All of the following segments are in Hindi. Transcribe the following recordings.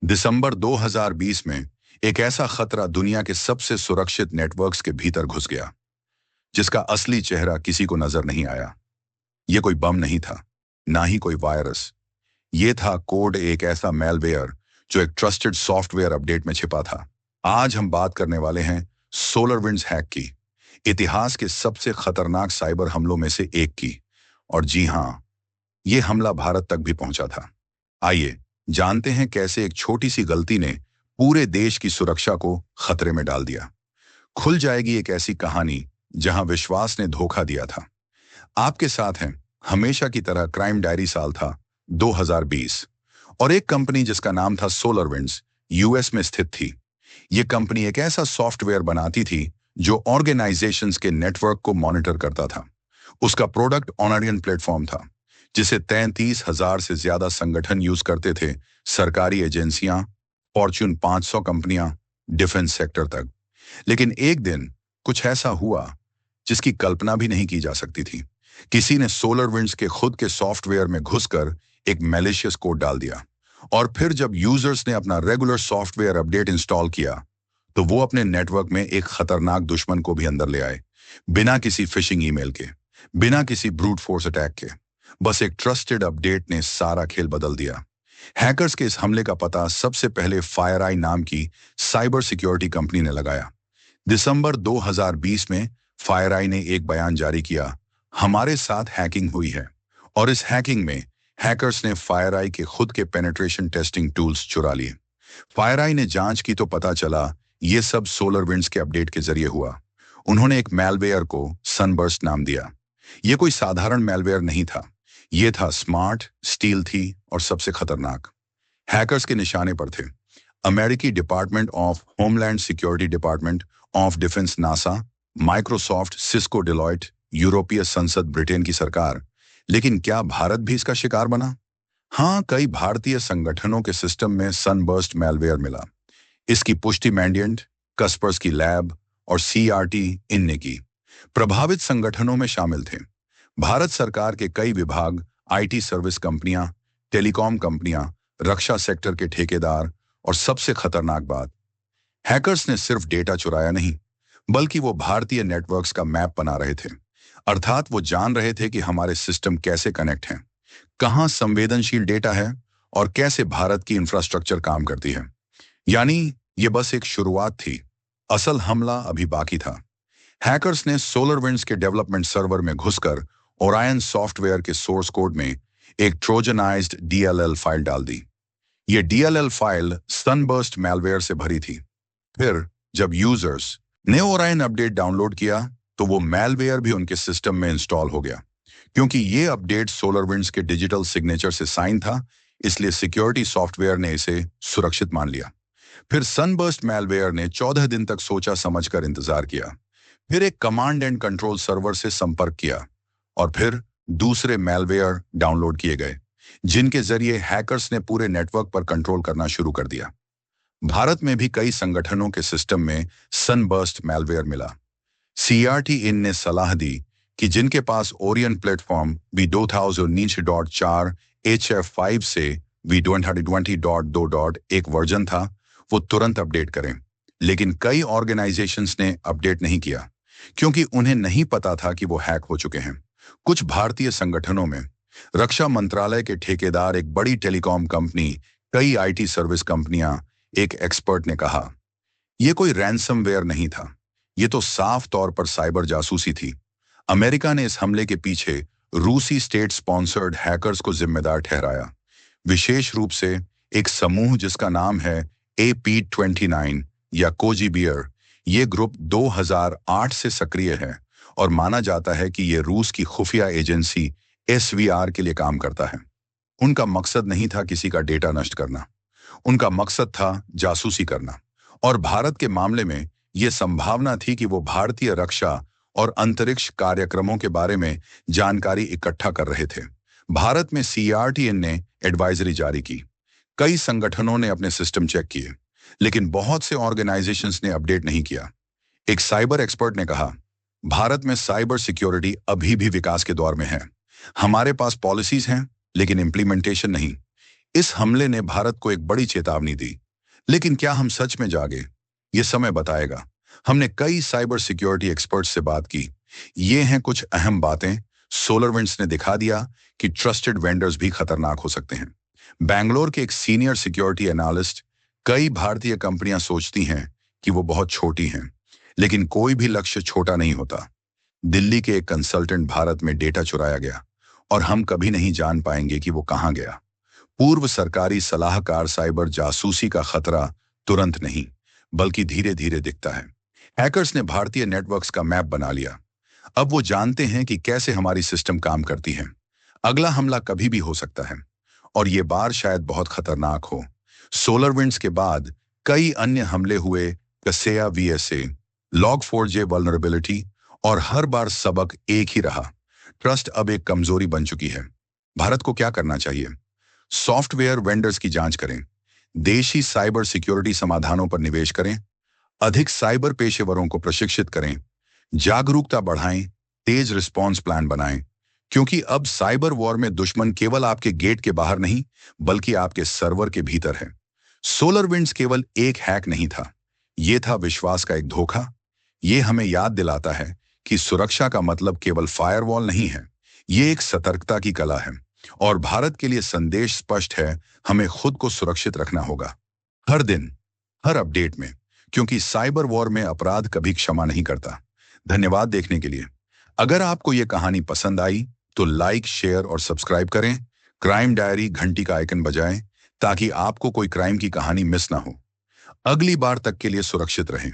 दिसंबर 2020 में एक ऐसा खतरा दुनिया के सबसे सुरक्षित नेटवर्क्स के भीतर घुस गया, जिसका असली चेहरा किसी को नजर नहीं आया। यह कोई बम नहीं था, ना ही कोई वायरस। यह था कोड, एक ऐसा मेलवेयर जो एक ट्रस्टेड सॉफ्टवेयर अपडेट में छिपा था। आज हम बात करने वाले हैं सोलरविंड्स हैक की, इतिहास के सबसे खतरनाक साइबर हमलों में से एक की। और जी हां, यह हमला भारत तक भी पहुंचा था। आइए जानते हैं कैसे एक छोटी सी गलती ने पूरे देश की सुरक्षा को खतरे में डाल दिया। खुल जाएगी एक ऐसी कहानी जहां विश्वास ने धोखा दिया था। आपके साथ हैं हमेशा की तरह क्राइम डायरी। साल था 2020 और एक कंपनी जिसका नाम था सोलरविंड्स, यूएस में स्थित थी। यह कंपनी एक ऐसा सॉफ्टवेयर बनाती थी जो ऑर्गेनाइजेशंस के नेटवर्क को मॉनिटर करता था। उसका प्रोडक्ट ऑनरियन प्लेटफॉर्म था, जिसे 33,000 से ज्यादा संगठन यूज करते थे। सरकारी एजेंसियां, फॉर्च्यून 500 कंपनियां, डिफेंस सेक्टर तक। लेकिन एक दिन कुछ ऐसा हुआ जिसकी कल्पना भी नहीं की जा सकती थी। किसी ने सोलरविंड्स के खुद के सॉफ्टवेयर में घुसकर एक मैलिशियस कोड डाल दिया। और फिर जब यूजर्स ने अपना रेगुलर सॉफ्टवेयर अपडेट इंस्टॉल किया, तो वो अपने नेटवर्क में एक खतरनाक दुश्मन को भी अंदर ले आए, बिना किसी फिशिंग ईमेल के, बिना किसी ब्रूट फोर्स अटैक के। बस एक ट्रस्टेड अपडेट ने सारा खेल बदल दिया। हैकर्स के इस हमले का पता सबसे पहले फायरआई नाम की साइबर सिक्योरिटी कंपनी ने लगाया। दिसंबर 2020 में फायरआई ने एक बयान जारी किया, हमारे साथ हैकिंग हुई है। और इस हैकिंग में हैकर्स ने फायरआई के खुद के पेनिट्रेशन टेस्टिंग टूल्स चुरा लिए। फायरआई ने जांच की तो पता चला ये सब सोलरविंड्स के अपडेट के जरिए हुआ। उन्होंने एक मैलवेयर को सनबर्स्ट नाम दिया। यह कोई साधारण मैलवेयर नहीं था, यह था स्मार्ट, स्टील थी और सबसे खतरनाक। हैकर्स के निशाने पर थे अमेरिकी department of homeland security, department of defence NASA, Microsoft, Cisco, Deloitte, यूरोपीय संसद, ब्रिटेन की सरकार। लेकिन क्या भारत भी इसका शिकार बना? हाँ, कई भारतीय संगठनों के सिस्टम में सनबर्स्ट मैलवेयर मिला। इसकी पुष्टि मैंडिएंट, कस्पर्स की लैब और सीआरटी इन ने की। प्रभावित संगठनों में शामिल थे भारत सरकार के कई विभाग, आईटी सर्विस कंपनियां, टेलीकॉम कंपनियां, रक्षा सेक्टर के ठेकेदार और सबसे खतरनाक बात, हैकर्स ने सिर्फ डेटा चुराया नहीं, बल्कि वो भारतीय नेटवर्क्स का मैप बना रहे थे। अर्थात वो जान रहे थे कि हमारे सिस्टम कैसे कनेक्ट हैं, कहां संवेदनशील डेटा है और कैसे भारत की इंफ्रास्ट्रक्चर काम करती है। यानी ये बस एक शुरुआत थी, असल हमला अभी बाकी था। हैकर्स ने सोलरविंड्स के डेवलपमेंट सर्वर में घुसकर ओरायन सॉफ्टवेयर के सोर्स कोड में एक ट्रोजनाइज्ड डीएलएल फाइल डाल दी। ये डीएलएल फाइल सनबर्स्ट मैलवेयर से भरी थी। फिर जब यूजर्स ने ओरायन अपडेट डाउनलोड किया, तो वो मैलवेयर भी उनके सिस्टम में इंस्टॉल हो गया। क्योंकि ये अपडेट सोलरविंड्स के डिजिटल सिग्नेचर से साइन था, इसलिए सिक्योरिटी सॉफ्टवेयर ने इसे सुरक्षित मान लिया। फिर सनबर्स्ट मैलवेयर ने 14 दिन तक सोचा समझकर इंतजार किया, फिर एक कमांड एंड कंट्रोल सर्वर से संपर्क किया और फिर दूसरे मैलवेयर डाउनलोड किए गए, जिनके जरिए हैकर्स ने पूरे नेटवर्क पर कंट्रोल करना शुरू कर दिया। भारत में भी कई संगठनों के सिस्टम में सनबर्स्ट मैलवेयर मिला। सीआरटी इन ने सलाह दी कि जिनके पास ओरियन प्लेटफॉर्म V2019.4 HF5 से V2020.2 एक वर्जन था, वो तुरंत अपडेट करें। लेकिन कई ऑर्गेनाइजेशंस ने अपडेट नहीं किया, क्योंकि उन्हें नहीं पता था कि वो हैक हो चुके हैं। कुछ भारतीय संगठनों में रक्षा मंत्रालय के ठेकेदार, एक बड़ी टेलीकॉम कंपनी, कई आईटी सर्विस कंपनियां। एक एक्सपर्ट ने कहा, यह कोई रैंसमवेयर नहीं था, ये तो साफ तौर पर साइबर जासूसी थी। अमेरिका ने इस हमले के पीछे रूसी स्टेट स्पॉन्सर्ड हैकर्स को जिम्मेदार ठहराया, विशेष रूप से एक समूह जिसका नाम है AP29 या कोजी बियर। ये ग्रुप 2008 से सक्रिय है और माना जाता है कि ये रूस की खुफिया एजेंसी SVR के लिए काम करता है। उनका मकसद नहीं था किसी का डेटा नष्ट करना, उनका मकसद था जासूसी करना। और भारत के मामले में यह संभावना थी कि वो भारतीय रक्षा और अंतरिक्ष कार्यक्रमों के बारे में जानकारी इकट्ठा कर रहे थे। भारत में सीआरटीएन ने एडवाइजरी जारी की, कई संगठनों ने अपने सिस्टम चेक किए, लेकिन बहुत से ऑर्गेनाइजेशंस ने अपडेट नहीं किया। एक साइबर एक्सपर्ट ने कहा, भारत में साइबर सिक्योरिटी अभी भी विकास के दौर में है। हमारे पास पॉलिसीज हैं, लेकिन इंप्लीमेंटेशन नहीं। इस हमले ने भारत को एक बड़ी चेतावनी दी। लेकिन क्या हम सच में जागे? ये समय बताएगा। हमने कई साइबर सिक्योरिटी एक्सपर्ट्स से बात की। ये हैं कुछ अहम बातें। सोलरविंड्स ने दिखा दिया कि ट्रस्टेड वेंडर्स भी खतरनाक हो सकते हैं। बैंगलोर के एक सीनियर सिक्योरिटी एनालिस्ट, कई भारतीय कंपनियां सोचती हैं कि वो बहुत छोटी हैं, लेकिन कोई भी लक्ष्य छोटा नहीं होता। दिल्ली के एक कंसल्टेंट भारत में डेटा चुराया गया और हम कभी नहीं जान पाएंगे कि वो कहां गया। पूर्व सरकारी सलाहकार, साइबर जासूसी का खतरा तुरंत नहीं, बल्कि धीरे धीरे दिखता है। हैकर्स ने भारतीय नेटवर्क्स का मैप बना लिया। अब वो जानते हैं कि कैसे हमारी सिस्टम काम करती है। अगला हमला कभी भी हो सकता है और ये बार शायद बहुत खतरनाक हो। सोलरविंड्स के बाद कई अन्य हमले हुए, कसेया वीएसए, लॉग4j वल्नरेबिलिटी, और हर बार सबक एक ही रहा। ट्रस्ट अब एक कमजोरी बन चुकी है। भारत को क्या करना चाहिए? सॉफ्टवेयर वेंडर्स की जांच करें, देशी साइबर सिक्योरिटी समाधानों पर निवेश करें, अधिक साइबर पेशेवरों को प्रशिक्षित करें, जागरूकता बढ़ाएं, तेज रिस्पॉन्स प्लान बनाएं, क्योंकि अब साइबर वॉर में दुश्मन केवल आपके गेट के बाहर नहीं, बल्कि आपके सर्वर के भीतर है। सोलरविंड्स केवल एक हैक नहीं था, यह था विश्वास का एक धोखा। ये हमें याद दिलाता है कि सुरक्षा का मतलब केवल फायरवॉल नहीं है, ये एक सतर्कता की कला है। और भारत के लिए संदेश स्पष्ट है, हमें खुद को सुरक्षित रखना होगा, हर दिन, हर अपडेट में, क्योंकि साइबर वॉर में अपराध कभी क्षमा नहीं करता। धन्यवाद देखने के लिए। अगर आपको ये कहानी पसंद आई तो लाइक, शेयर और सब्सक्राइब करें। क्राइम डायरी घंटी का आइकन बजाएं ताकि आपको कोई क्राइम की कहानी मिस ना हो। अगली बार तक के लिए सुरक्षित रहें,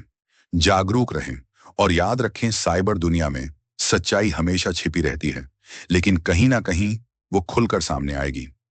जागरूक रहें और याद रखें, साइबर दुनिया में सच्चाई हमेशा छिपी रहती है, लेकिन कहीं ना कहीं वो खुलकर सामने आएगी।